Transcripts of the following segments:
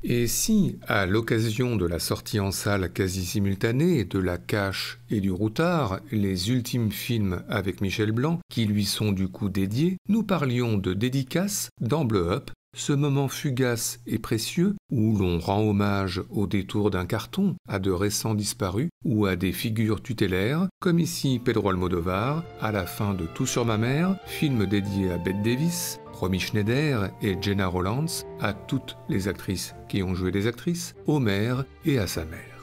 Et si, à l'occasion de la sortie en salle quasi simultanée de La Cache et du Routard, les ultimes films avec Michel Blanc, qui lui sont du coup dédiés, nous parlions de dédicace dans Blow Up, ce moment fugace et précieux où l'on rend hommage au détour d'un carton, à de récents disparus ou à des figures tutélaires, comme ici Pedro Almodovar, à la fin de Tout sur ma mère, film dédié à Bette Davis, Romy Schneider et Gena Rowlands, à toutes les actrices qui ont joué des actrices, Homer et à sa mère.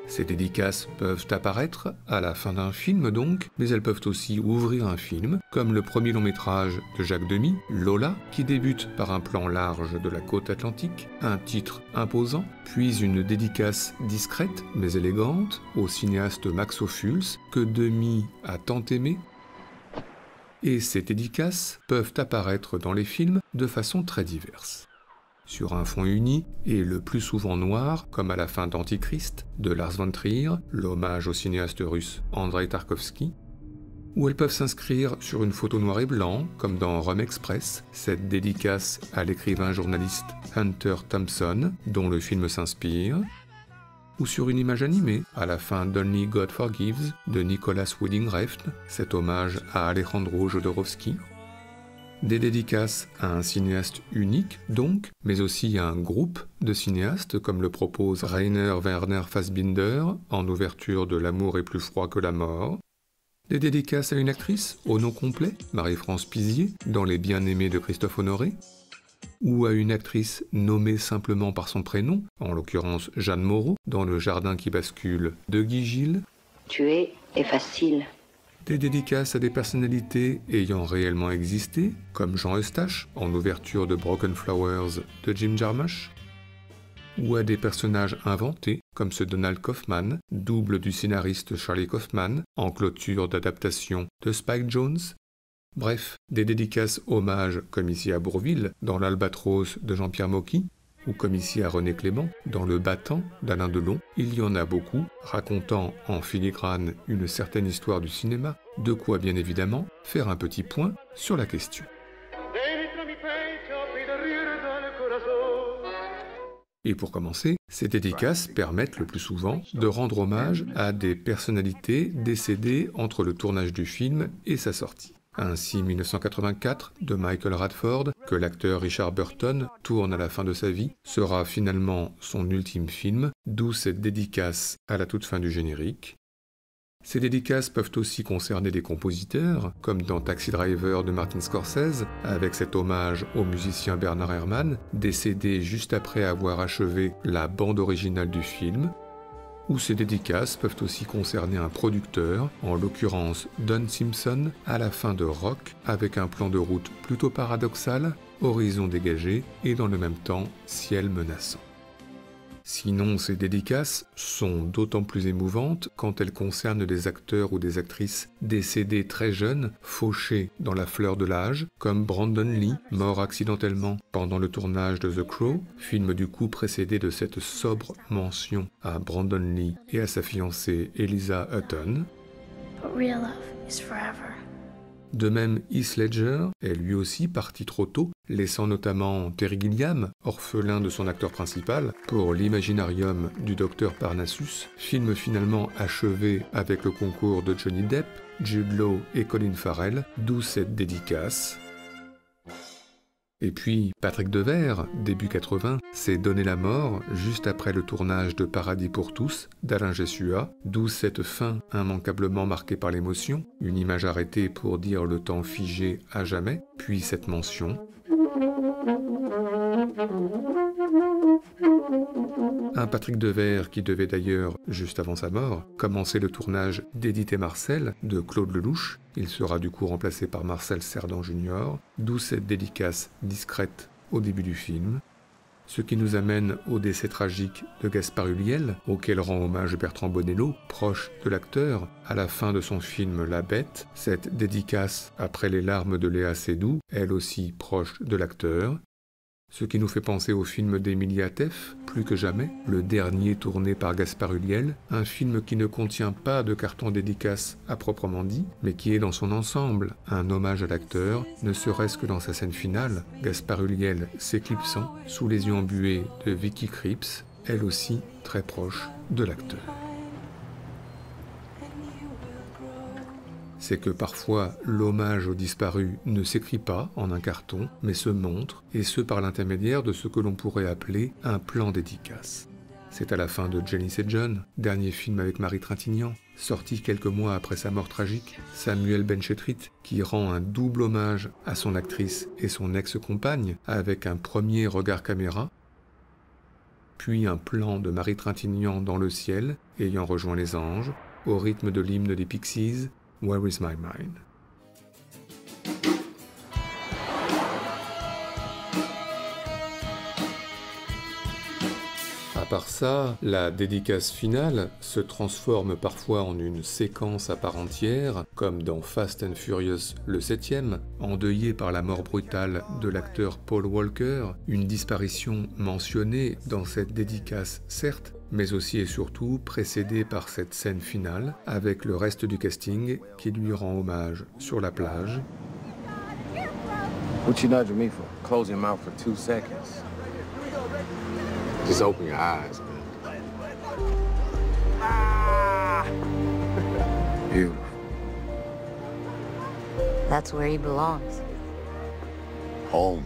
Ces dédicaces peuvent apparaître à la fin d'un film donc, mais elles peuvent aussi ouvrir un film, comme le premier long métrage de Jacques Demy, Lola, qui débute par un plan large de la côte atlantique, un titre imposant, puis une dédicace discrète mais élégante au cinéaste Max Ophuls, que Demy a tant aimé. Et ces dédicaces peuvent apparaître dans les films de façon très diverse. Sur un fond uni, et le plus souvent noir, comme à la fin d'Antichrist, de Lars von Trier, l'hommage au cinéaste russe Andrei Tarkovsky, ou elles peuvent s'inscrire sur une photo noir et blanc, comme dans Rome Express, cette dédicace à l'écrivain journaliste Hunter Thompson, dont le film s'inspire, ou sur une image animée, à la fin d'Only God Forgives, de Nicolas Winding Refn, cet hommage à Alejandro Jodorowsky. Des dédicaces à un cinéaste unique, donc, mais aussi à un groupe de cinéastes, comme le propose Rainer Werner Fassbinder en ouverture de L'amour est plus froid que la mort. Des dédicaces à une actrice, au nom complet, Marie-France Pizier, dans Les Bien-Aimés de Christophe Honoré, ou à une actrice nommée simplement par son prénom, en l'occurrence Jeanne Moreau, dans Le Jardin qui bascule de Guy Gilles. Tuer est facile. Des dédicaces à des personnalités ayant réellement existé, comme Jean Eustache, en ouverture de Broken Flowers de Jim Jarmusch, ou à des personnages inventés, comme ce Donald Kaufman, double du scénariste Charlie Kaufman, en clôture d'adaptation de Spike Jonze. Bref, des dédicaces hommages, comme ici à Bourvil, dans L'Albatros de Jean-Pierre Mocky, ou comme ici à René Clément, dans Le Battant d'Alain Delon, il y en a beaucoup, racontant en filigrane une certaine histoire du cinéma, de quoi bien évidemment faire un petit point sur la question. Et pour commencer, ces dédicaces permettent le plus souvent de rendre hommage à des personnalités décédées entre le tournage du film et sa sortie. Ainsi 1984 de Michael Radford, que l'acteur Richard Burton tourne à la fin de sa vie, sera finalement son ultime film, d'où cette dédicace à la toute fin du générique. Ces dédicaces peuvent aussi concerner des compositeurs, comme dans Taxi Driver de Martin Scorsese, avec cet hommage au musicien Bernard Herrmann, décédé juste après avoir achevé la bande originale du film, ou ces dédicaces peuvent aussi concerner un producteur, en l'occurrence Don Simpson, à la fin de Rock, avec un plan de route plutôt paradoxal, horizon dégagé et dans le même temps ciel menaçant. Sinon, ces dédicaces sont d'autant plus émouvantes quand elles concernent des acteurs ou des actrices décédés très jeunes, fauchés dans la fleur de l'âge, comme Brandon Lee, mort accidentellement pendant le tournage de The Crow, film du coup précédé de cette sobre mention à Brandon Lee et à sa fiancée Eliza Hutton. But real love is forever. De même, Heath Ledger est lui aussi parti trop tôt, laissant notamment Terry Gilliam, orphelin de son acteur principal, pour l'Imaginarium du docteur Parnassus, film finalement achevé avec le concours de Johnny Depp, Jude Law et Colin Farrell, d'où cette dédicace. Et puis, Patrick Devers, début 80, s'est donné la mort juste après le tournage de Paradis pour tous d'Alain Jessua, d'où cette fin immanquablement marquée par l'émotion, une image arrêtée pour dire le temps figé à jamais, puis cette mention. Un Patrick Devers qui devait d'ailleurs, juste avant sa mort, commencer le tournage d'Édith et Marcel de Claude Lelouch. Il sera du coup remplacé par Marcel Cerdan Jr., d'où cette dédicace discrète au début du film. Ce qui nous amène au décès tragique de Gaspard Ulliel, auquel rend hommage Bertrand Bonello, proche de l'acteur, à la fin de son film La Bête, cette dédicace après les larmes de Léa Seydoux, elle aussi proche de l'acteur. ce qui nous fait penser au film d'Emilia Teff, Plus que jamais, le dernier tourné par Gaspard Ulliel, un film qui ne contient pas de carton dédicace à proprement dit, mais qui est dans son ensemble un hommage à l'acteur, ne serait-ce que dans sa scène finale, Gaspard Ulliel s'éclipsant sous les yeux embués de Vicky Krieps, elle aussi très proche de l'acteur. C'est que parfois l'hommage aux disparus ne s'écrit pas en un carton, mais se montre, et ce par l'intermédiaire de ce que l'on pourrait appeler un plan dédicace. C'est à la fin de Janice et John, dernier film avec Marie Trintignant, sorti quelques mois après sa mort tragique, Samuel Benchetrit, qui rend un double hommage à son actrice et son ex-compagne avec un premier regard caméra, puis un plan de Marie Trintignant dans le ciel, ayant rejoint les anges, au rythme de l'hymne des Pixies, Where is my mind? À part ça, la dédicace finale se transforme parfois en une séquence à part entière, comme dans Fast and Furious le 7e, endeuillé par la mort brutale de l'acteur Paul Walker, une disparition mentionnée dans cette dédicace certes, mais aussi et surtout précédée par cette scène finale, avec le reste du casting qui lui rend hommage sur la plage. What you nudging me for? Close your mouth for 2 seconds. Just open your eyes, man. Beautiful. That's where he belongs. Home.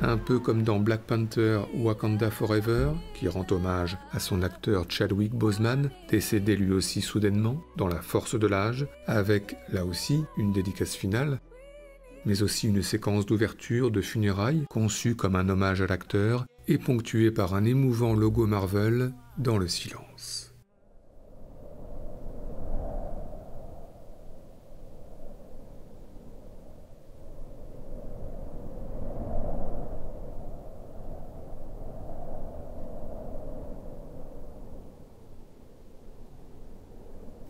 Un peu comme dans Black Panther Wakanda Forever, qui rend hommage à son acteur Chadwick Boseman, décédé lui aussi soudainement, dans la force de l'âge, avec, là aussi, une dédicace finale, mais aussi une séquence d'ouverture de funérailles conçue comme un hommage à l'acteur et ponctuée par un émouvant logo Marvel dans le silence.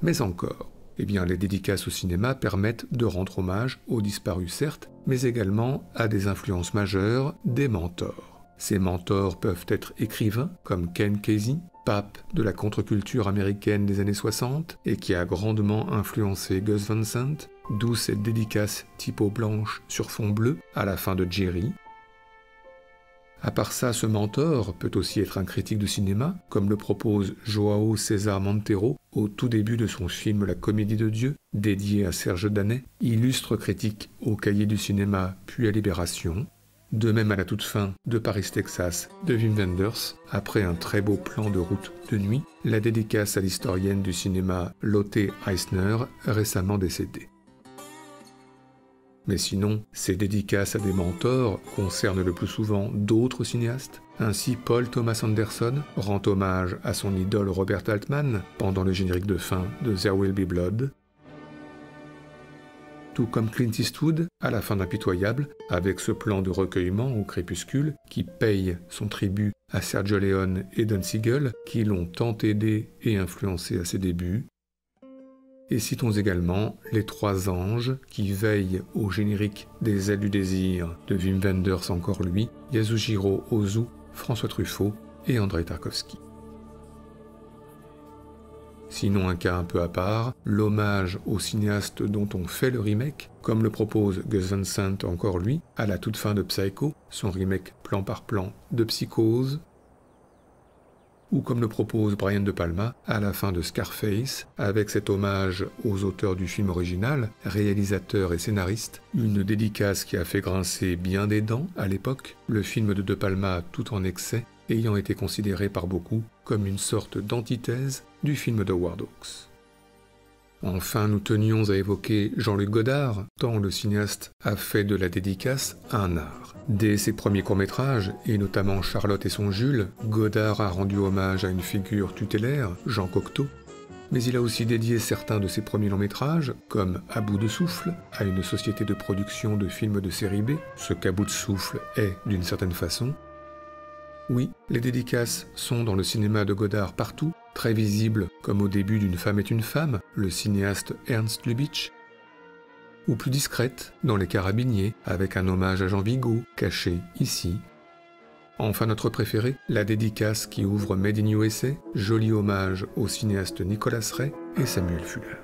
Mais encore, eh bien, les dédicaces au cinéma permettent de rendre hommage aux disparus certes, mais également à des influences majeures, des mentors. Ces mentors peuvent être écrivains, comme Ken Kesey, pape de la contre-culture américaine des années 60, et qui a grandement influencé Gus Van Sant, d'où cette dédicace typo blanche sur fond bleu à la fin de Jerry. À part ça, ce mentor peut aussi être un critique de cinéma, comme le propose João César Monteiro au tout début de son film La Comédie de Dieu, dédié à Serge Danet, illustre critique au Cahier du cinéma puis à Libération, de même à la toute fin de Paris, Texas de Wim Wenders, après un très beau plan de route de nuit, la dédicace à l'historienne du cinéma Lotte Eisner, récemment décédée. Mais sinon, ces dédicaces à des mentors concernent le plus souvent d'autres cinéastes. Ainsi, Paul Thomas Anderson rend hommage à son idole Robert Altman pendant le générique de fin de There Will Be Blood. Tout comme Clint Eastwood, à la fin d'Impitoyable, avec ce plan de recueillement au crépuscule qui paye son tribut à Sergio Leone et Don Siegel, qui l'ont tant aidé et influencé à ses débuts. Et citons également Les Trois Anges qui veillent au générique des Ailes du désir de Wim Wenders encore lui, Yasujiro Ozu, François Truffaut et Andrei Tarkovsky. Sinon un cas un peu à part, l'hommage aux cinéastes dont on fait le remake, comme le propose Gus Van Sant encore lui, à la toute fin de Psycho, son remake plan par plan de Psychose, ou comme le propose Brian De Palma à la fin de Scarface, avec cet hommage aux auteurs du film original, réalisateurs et scénaristes, une dédicace qui a fait grincer bien des dents à l'époque, le film de De Palma tout en excès, ayant été considéré par beaucoup comme une sorte d'antithèse du film de Howard Hawks. Enfin, nous tenions à évoquer Jean-Luc Godard, tant le cinéaste a fait de la dédicace un art. Dès ses premiers courts-métrages, et notamment Charlotte et son Jules, Godard a rendu hommage à une figure tutélaire, Jean Cocteau, mais il a aussi dédié certains de ses premiers longs-métrages, comme À bout de souffle, à une société de production de films de série B, ce qu'À bout de souffle est d'une certaine façon. Oui, les dédicaces sont dans le cinéma de Godard partout, très visibles comme au début d'Une femme est une femme, le cinéaste Ernst Lubitsch, ou plus discrètes dans Les Carabiniers, avec un hommage à Jean Vigo, caché ici, Enfin notre préféré, la dédicace qui ouvre Made in USA, joli hommage aux cinéastes Nicholas Ray et Samuel Fuller.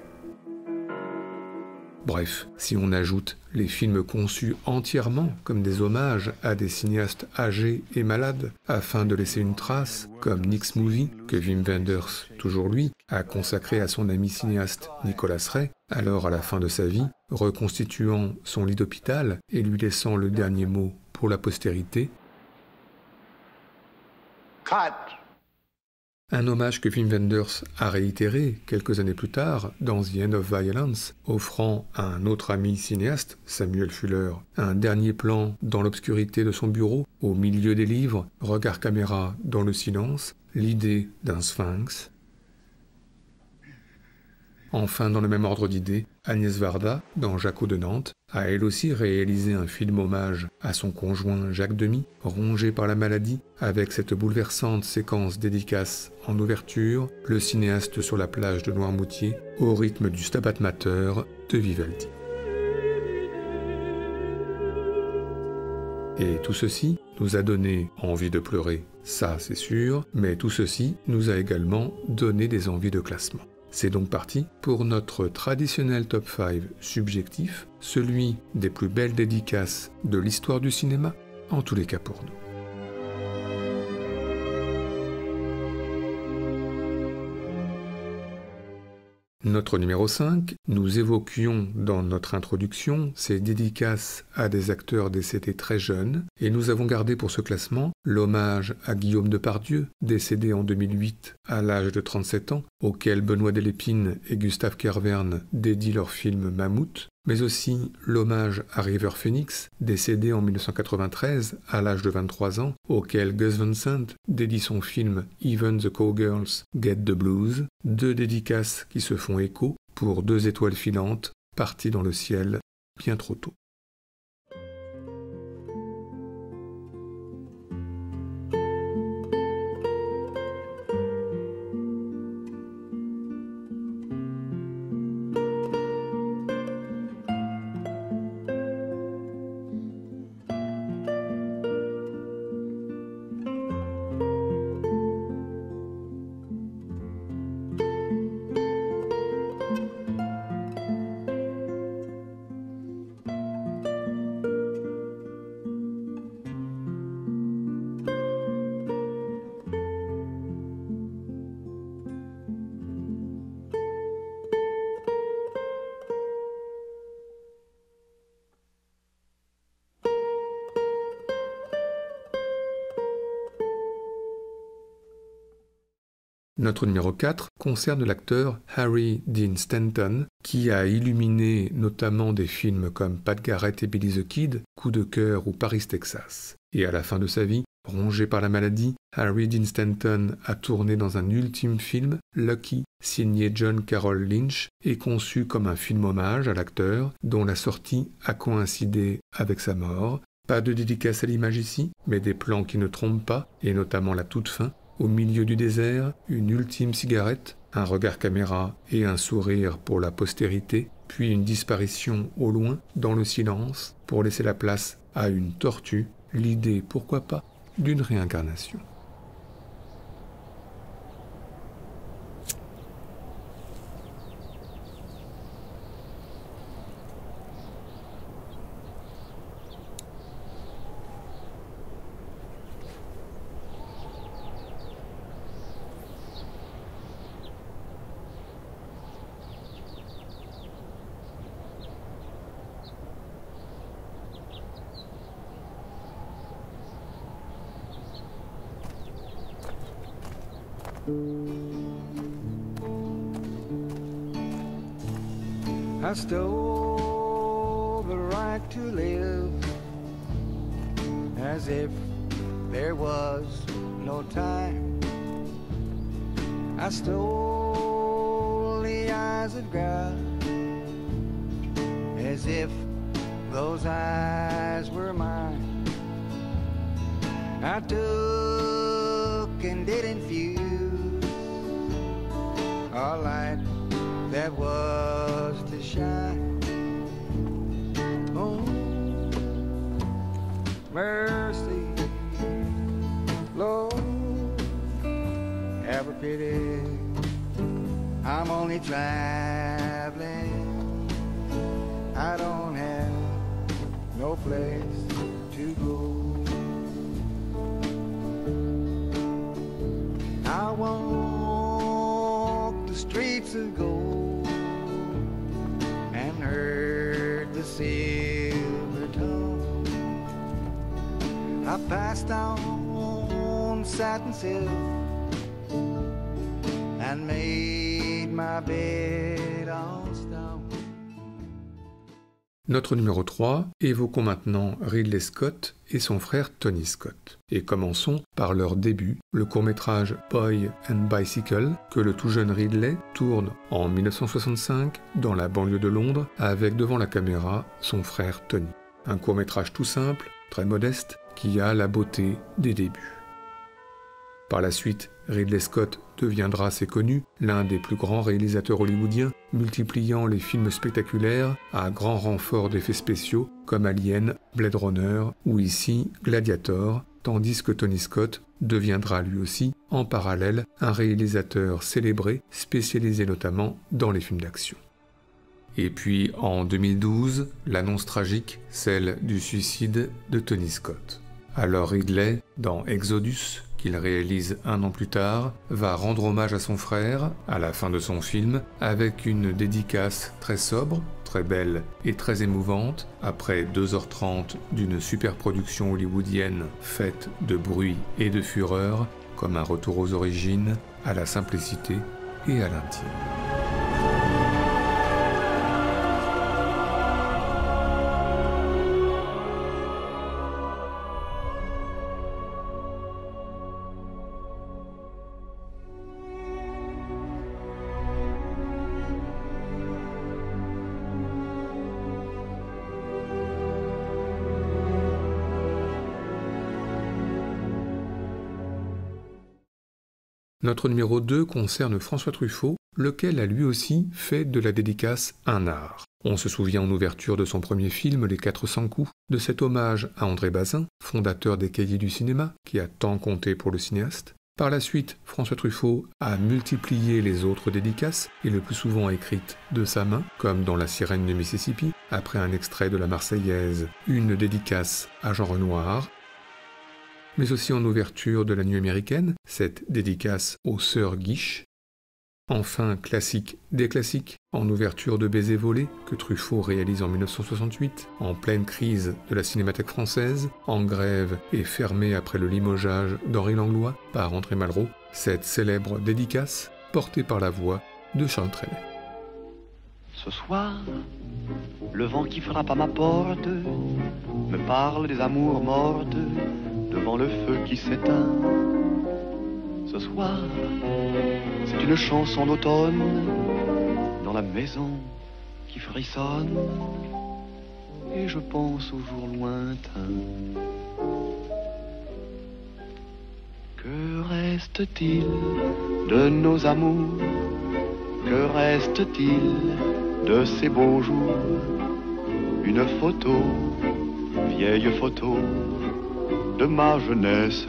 Bref, si on ajoute les films conçus entièrement comme des hommages à des cinéastes âgés et malades afin de laisser une trace, comme Nick's Movie, que Wim Wenders, toujours lui, a consacré à son ami cinéaste Nicholas Ray, alors à la fin de sa vie, reconstituant son lit d'hôpital et lui laissant le dernier mot pour la postérité. Cut. Un hommage que Wim Wenders a réitéré quelques années plus tard dans The End of Violence, offrant à un autre ami cinéaste, Samuel Fuller, un dernier plan dans l'obscurité de son bureau, au milieu des livres, regard caméra dans le silence, l'idée d'un sphinx. Enfin, dans le même ordre d'idées, Agnès Varda, dans Jaco de Nantes, a elle aussi réalisé un film hommage à son conjoint Jacques Demy, rongé par la maladie, avec cette bouleversante séquence dédicace en ouverture, le cinéaste sur la plage de Noirmoutier, au rythme du Stabat Mater de Vivaldi. Et tout ceci nous a donné envie de pleurer, ça c'est sûr, mais tout ceci nous a également donné des envies de classement. C'est donc parti pour notre traditionnel top 5 subjectif, celui des plus belles dédicaces de l'histoire du cinéma, en tous les cas pour nous. Notre numéro 5, nous évoquions dans notre introduction ces dédicaces à des acteurs décédés très jeunes, et nous avons gardé pour ce classement l'hommage à Guillaume Depardieu, décédé en 2008 à l'âge de 37 ans, auquel Benoît Delépine et Gustave Kervern dédient leur film Mammouth, mais aussi l'hommage à River Phoenix, décédé en 1993 à l'âge de 23 ans, auquel Gus Van Sant dédie son film Even the Cowgirls Get the Blues, deux dédicaces qui se font écho pour deux étoiles filantes parties dans le ciel bien trop tôt. Notre numéro 4 concerne l'acteur Harry Dean Stanton, qui a illuminé notamment des films comme Pat Garrett et Billy the Kid, Coup de cœur ou Paris, Texas. Et à la fin de sa vie, rongé par la maladie, Harry Dean Stanton a tourné dans un ultime film, Lucky, signé John Carroll Lynch, et conçu comme un film hommage à l'acteur, dont la sortie a coïncidé avec sa mort. Pas de dédicace à l'image ici, mais des plans qui ne trompent pas, et notamment la toute fin. Au milieu du désert, une ultime cigarette, un regard caméra et un sourire pour la postérité, puis une disparition au loin, dans le silence, pour laisser la place à une tortue, l'idée, pourquoi pas, d'une réincarnation. I stole the right to live as if there was no time. I stole the eyes of God as if those eyes were mine. I took and did infuse a light that was to shine. Oh, mercy, pity, I'm only traveling. I don't have no place to go. I walked the streets of gold and heard the silver tongue. I passed on satin silk and made my bed on stone. Notre numéro 3, évoquons maintenant Ridley Scott et son frère Tony Scott. Et commençons par leur début, le court-métrage Boy and Bicycle, que le tout jeune Ridley tourne en 1965 dans la banlieue de Londres avec devant la caméra son frère Tony. Un court-métrage tout simple, très modeste, qui a la beauté des débuts. Par la suite, Ridley Scott deviendra assez connu, l'un des plus grands réalisateurs hollywoodiens, multipliant les films spectaculaires à grand renfort d'effets spéciaux comme Alien, Blade Runner ou ici Gladiator, tandis que Tony Scott deviendra lui aussi, en parallèle, un réalisateur célébré, spécialisé notamment dans les films d'action. Et puis en 2012, l'annonce tragique, celle du suicide de Tony Scott. Alors Ridley, dans Exodus, qu'il réalise un an plus tard, va rendre hommage à son frère, à la fin de son film, avec une dédicace très sobre, très belle et très émouvante, après 2h30 d'une superproduction hollywoodienne faite de bruit et de fureur, comme un retour aux origines, à la simplicité et à l'intime. Notre numéro 2 concerne François Truffaut, lequel a lui aussi fait de la dédicace un art. On se souvient en ouverture de son premier film, Les 400 coups, de cet hommage à André Bazin, fondateur des Cahiers du cinéma, qui a tant compté pour le cinéaste. Par la suite, François Truffaut a multiplié les autres dédicaces, et le plus souvent écrites de sa main, comme dans La Sirène du Mississippi, après un extrait de la Marseillaise, une dédicace à Jean Renoir, mais aussi en ouverture de La Nuit américaine, cette dédicace aux sœurs Guiche. Enfin, classique des classiques, en ouverture de Baiser volé, que Truffaut réalise en 1968, en pleine crise de la Cinémathèque française, en grève et fermée après le limogeage d'Henri Langlois par André Malraux, cette célèbre dédicace portée par la voix de Charles Trenet. Ce soir, le vent qui frappe à ma porte me parle des amours mortes devant le feu qui s'éteint. Ce soir, c'est une chanson d'automne dans la maison qui frissonne et je pense aux jours lointains. Que reste-t-il de nos amours? Que reste-t-il de ces beaux jours? Une photo, vieille photo de ma jeunesse.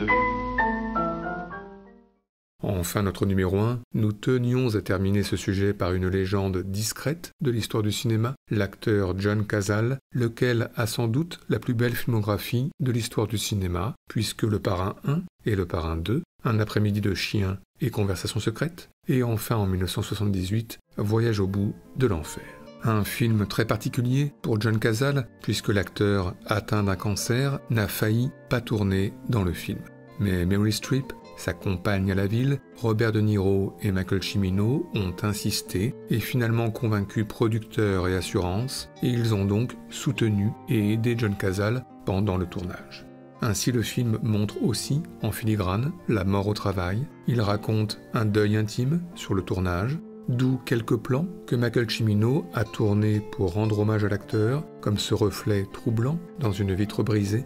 Enfin, notre numéro 1, nous tenions à terminer ce sujet par une légende discrète de l'histoire du cinéma, l'acteur John Cazale, lequel a sans doute la plus belle filmographie de l'histoire du cinéma, puisque Le Parrain 1 et Le Parrain 2, Un après-midi de chien et Conversation secrète, et enfin en 1978, Voyage au bout de l'enfer. Un film très particulier pour John Cazale, puisque l'acteur atteint d'un cancer n'a failli pas tourner dans le film. Mais Meryl Streep, sa compagne à la ville, Robert De Niro et Michael Cimino ont insisté et finalement convaincu producteurs et assurances, et ils ont donc soutenu et aidé John Cazale pendant le tournage. Ainsi, le film montre aussi, en filigrane, la mort au travail. Il raconte un deuil intime sur le tournage, d'où quelques plans que Michael Cimino a tournés pour rendre hommage à l'acteur, comme ce reflet troublant dans une vitre brisée.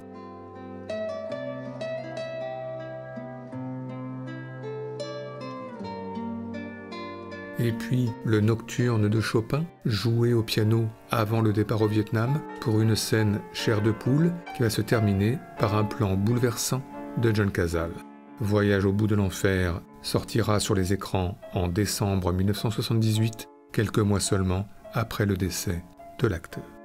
Et puis le Nocturne de Chopin, joué au piano avant le départ au Vietnam, pour une scène chair de poule qui va se terminer par un plan bouleversant de John Cazale. Voyage au bout de l'enfer sortira sur les écrans en décembre 1978, quelques mois seulement après le décès de l'acteur.